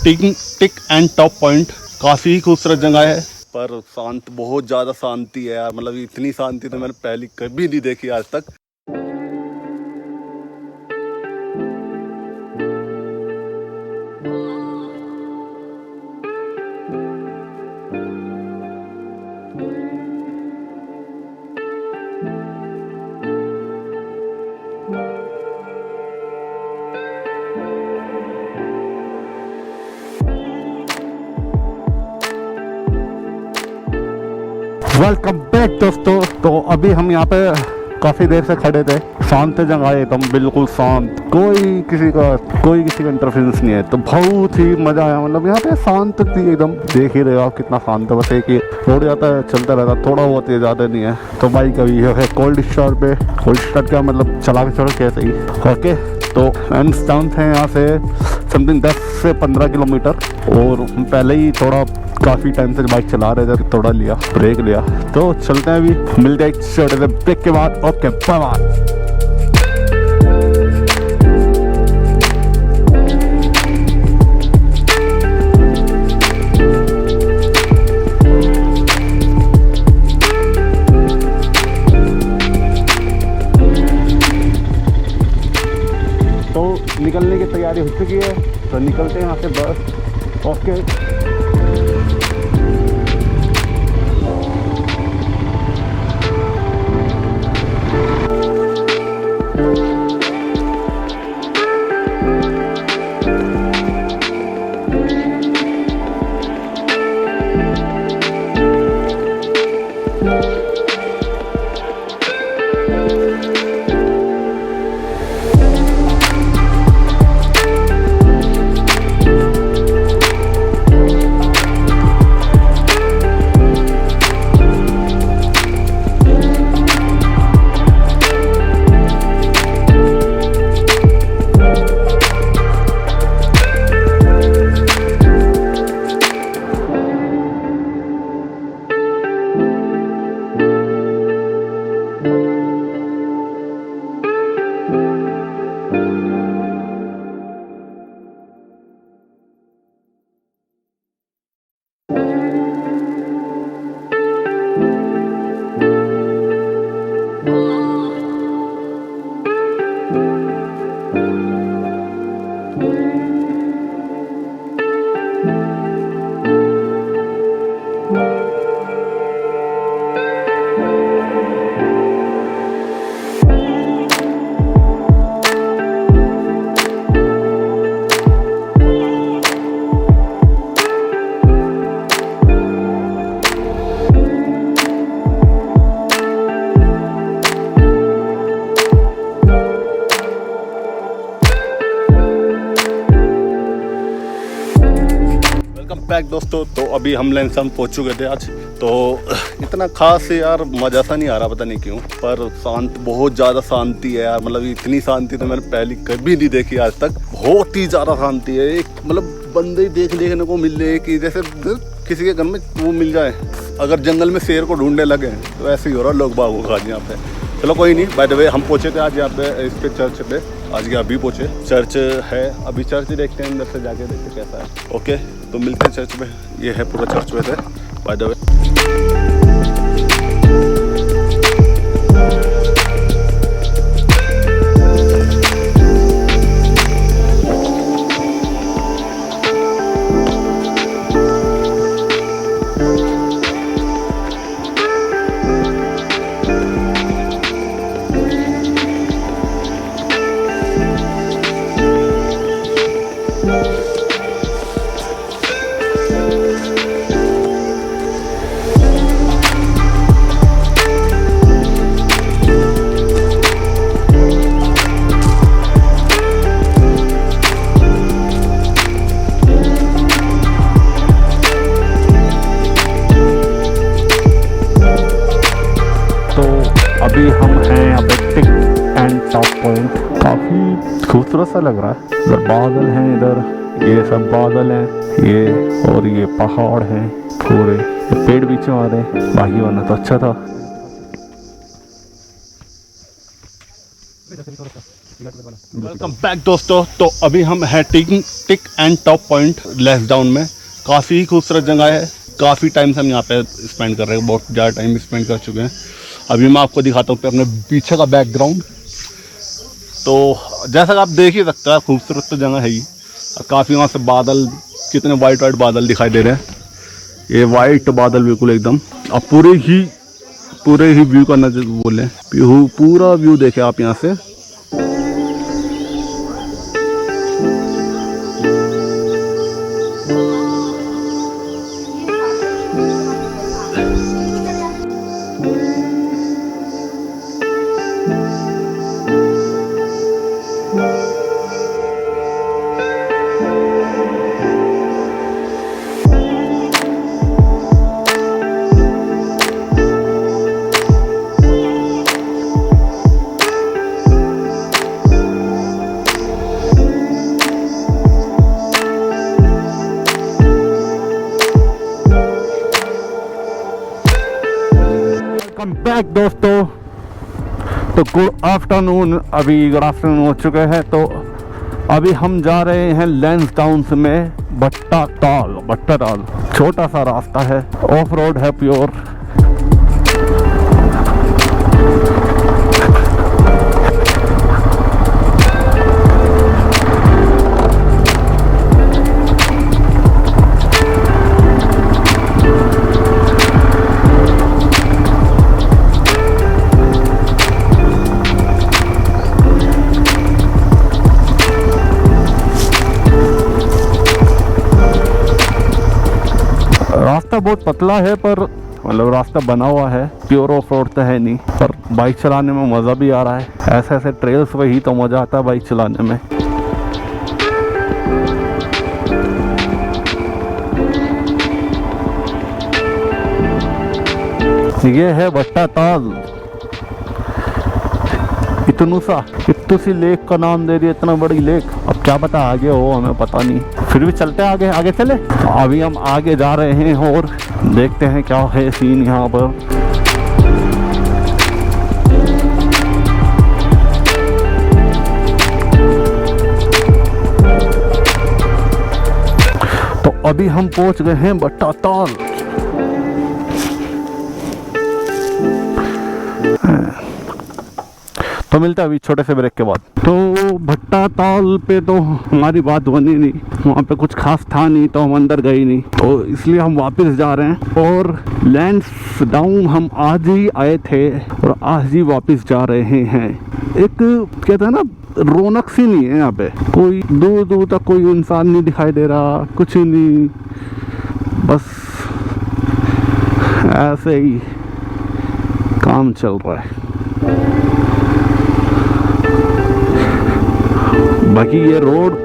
Tick and top point काफ़ी खूबसूरत जगह है, पर शांत, बहुत ज़्यादा शांति है यार। मतलब इतनी शांति तो मैंने पहले कभी नहीं देखी आज तक। वेलकम बैक दोस्तों। तो अभी हम यहाँ पे काफ़ी देर से खड़े थे, शांत जगह है एकदम, बिल्कुल शांत, कोई किसी का इंटरफेरेंस नहीं है। तो बहुत ही मज़ा आया। मतलब यहाँ पे शांत थी एकदम, देख ही रहे हो आप कितना शांत है। बस एक ही रोड जाता है, चलता रहता, थोड़ा बहुत ही ज़्यादा नहीं है। तो बाइक अभी है कोल्ड स्टार्ट पे। कोल्ड स्टार्ट क्या मतलब, चला के चलो कैसे ही। ओके, तो लैंसडाउन से यहाँ से समथिंग 10 से 15 किलोमीटर। और हम पहले ही थोड़ा काफ़ी टाइम से बाइक चला रहे थे, थोड़ा लिया ब्रेक लिया। तो चलते हैं, अभी मिलते हैं एक छोटे से ब्रेक के बाद। Okay, bye bye. तो निकलने की तैयारी हो चुकी है, तो निकलते हैं यहाँ से बस। ओके, बैक दोस्तों। तो अभी हम लैंसडाउन पहुंच चुके थे आज। तो इतना खास यार मज़ा सा नहीं आ रहा, पता नहीं क्यों, पर शांत, बहुत ज़्यादा शांति है यार। मतलब इतनी शांति तो मैंने पहले कभी नहीं देखी आज तक। बहुत ही ज़्यादा शांति है। एक मतलब बंदे देखने को मिल रहे कि जैसे किसी के घर में वो मिल जाए, अगर जंगल में शेर को ढूंढने लगे तो ऐसे ही हो रहा लोग बागों का यहाँ पे। चलो कोई नहीं। बाय द वे हम पहुँचे थे आज यहाँ पे, इस पे चर्च पे आज के अभी पहुँचे। चर्च है, अभी चर्च देखते हैं, अंदर से जाके देखते कैसा है। ओके, तो मिलते हैं चर्च में। ये है पूरा चर्च में थे, बाय द वे। अभी हम हैं यहाँ पे टिक एंड टॉप पॉइंट। काफ़ी खूबसूरत सा लग रहा है। इधर बादल हैं, इधर ये सब बादल हैं, ये और ये पहाड़ हैं पूरे, पेड़ बीचों आ रहे हैं। बाकी वरना तो अच्छा था। वेलकम बैक दोस्तों। तो अभी हम हैं tick and top point Lansdowne में। काफ़ी खूबसूरत जगह है। काफ़ी टाइम से हम यहाँ पे स्पेंड कर रहे हैं, बहुत ज़्यादा टाइम स्पेंड कर चुके हैं। अभी मैं आपको दिखाता हूँ अपने पीछे का बैकग्राउंड। तो जैसा कि आप देख ही सकते हैं, खूबसूरत तो जगह है ही। काफ़ी वहाँ से बादल, कितने वाइट बादल दिखाई दे रहे हैं। ये वाइट बादल बिल्कुल एकदम। अब पूरे ही व्यू का नजर बोले, पूरा व्यू देखे आप यहाँ से। वेलकम बैक दोस्तों। तो गुड आफ्टरनून, अभी गुड आफ्टरनून हो चुके हैं। तो अभी हम जा रहे हैं लैंसडाउन में भट्टा ताल। छोटा सा रास्ता है, ऑफ रोड है प्योर। रास्ता बहुत पतला है, पर मतलब रास्ता बना हुआ है, प्योर ऑफ रोड तो है नहीं, पर बाइक चलाने में मज़ा भी आ रहा है। ऐसे ट्रेल्स पे ही तो मज़ा आता है बाइक चलाने में। ये है भट्टा ताल। इतनी सी लेक का नाम दे दिया, इतना बड़ी लेक। अब क्या पता आगे हो, हमें पता नहीं। फिर भी चलते हैं आगे चले। अभी हम आगे जा रहे हैं और देखते हैं क्या है सीन यहाँ पर। तो अभी हम पहुंच गए हैं भट्टा ताल। तो मिलता है अभी छोटे से ब्रेक के बाद। तो भट्टा ताल पे तो हमारी बात बनी नहीं, वहाँ पे कुछ खास था नहीं, तो हम अंदर गए नहीं, तो इसलिए हम वापस जा रहे हैं। और लैंसडाउन हम आज ही आए थे और आज ही वापस जा रहे हैं। एक कहते हैं ना, रौनक सी नहीं है यहाँ पे। कोई दूर दूर तक कोई इंसान नहीं दिखाई दे रहा, कुछ नहीं, बस ऐसे ही काम चल रहा है। बाकी ये रोड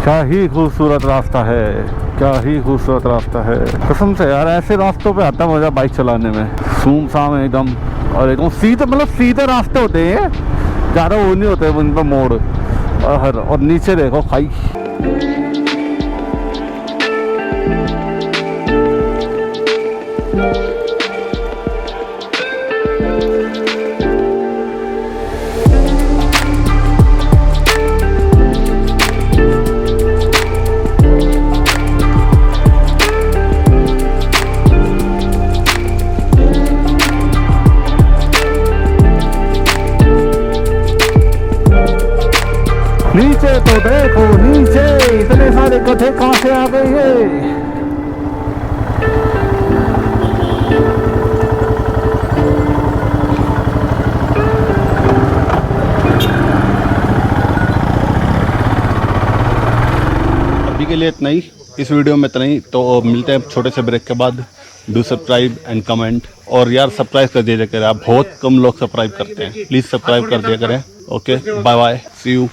क्या ही खूबसूरत रास्ता है, क्या ही खूबसूरत रास्ता है कसम से यार। ऐसे रास्तों पे आता मजा बाइक चलाने में, सुनसान एकदम, और एकदम सीधे, मतलब सीधे रास्ते होते हैं, ज़्यादा वो नहीं होते उन पर मोड़। और नीचे देखो खाई। देखो नीचे इतने सारे गधे कहाँ से आ गए ये। अभी के लिए इतना ही, इस वीडियो में इतना ही। तो मिलते हैं छोटे से ब्रेक के बाद। डू सब्सक्राइब एंड कमेंट, और यार सब्सक्राइब कर दिया करें, आप बहुत कम लोग सब्सक्राइब करते हैं, प्लीज़ सब्सक्राइब कर दिया करें। Okay bye bye, see you.